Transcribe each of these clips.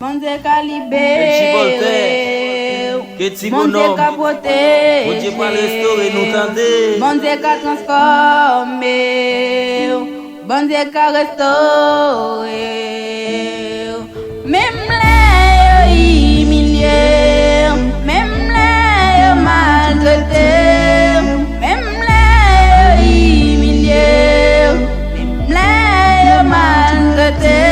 Bon Dieu qu'a libéré, bon Dieu qu'a protégé, bon Dieu qu'a restauré nous tenter, bon Dieu qu'a transformé, bon Dieu qu'a restauré, même les humiliés, même les maltraités, même les humiliés, même les maltraités.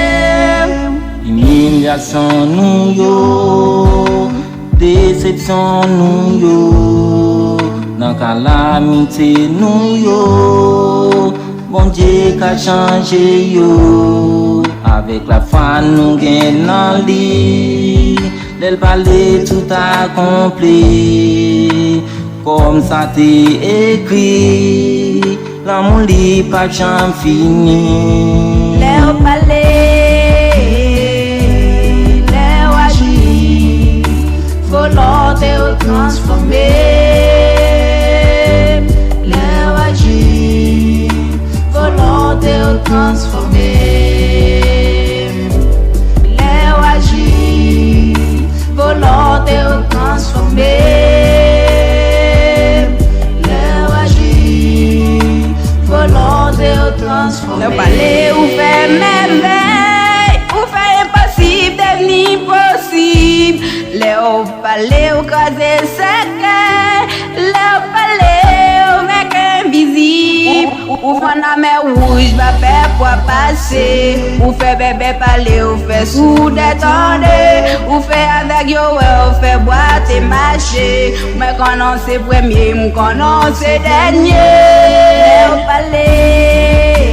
Humiliation nous yo, déception nous yo, dans calamité nous yo, bon Dieu qu'a changé yo, avec la foi nous gagne dans lit, d'elle parler tout accompli, comme ça t'est écrit, l'amour li pas jamais fini. Léo volonté au transformer, Léo agit, volonté au transformer, Léo agit, volonté au transformer, Léo agit, volonté au transformer. Le palais où fait merveille, où fait impossible devenir possible. Léo palais au crasé sec, Léo palais au mec invisible. Ou fond la mer rouge, va faire quoi passer. Ou fait bébé palais, ou fait sous détendre. Ou fait avec yo, ou fait boîte et marcher. Mais quand on c'est premier, quand on c'est dernier. Léo palais,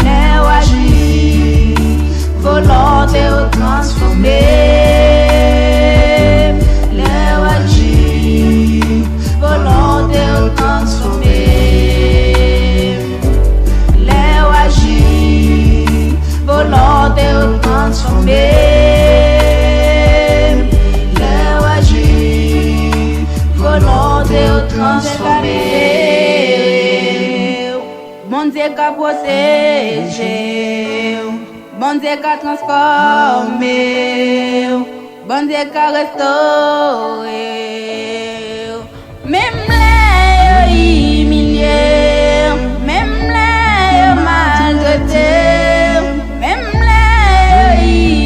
Léo agit, volonté au transformer. Bon Dieu qu'a protégé, bon Dieu qu'a transformé, bon Dieu qu'a restauré, même les humiliés, même les maltraités, même les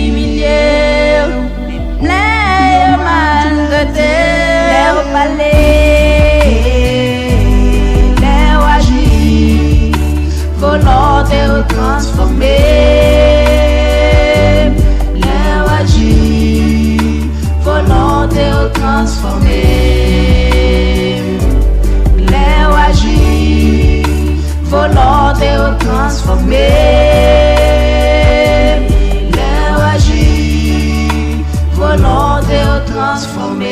humiliés, même les maltraités, les palais, Léo agit, volonté au transformer, Léo agit, volonté au transformer, Léo agit, volonté au transformer, Léo agit, volonté au transformer.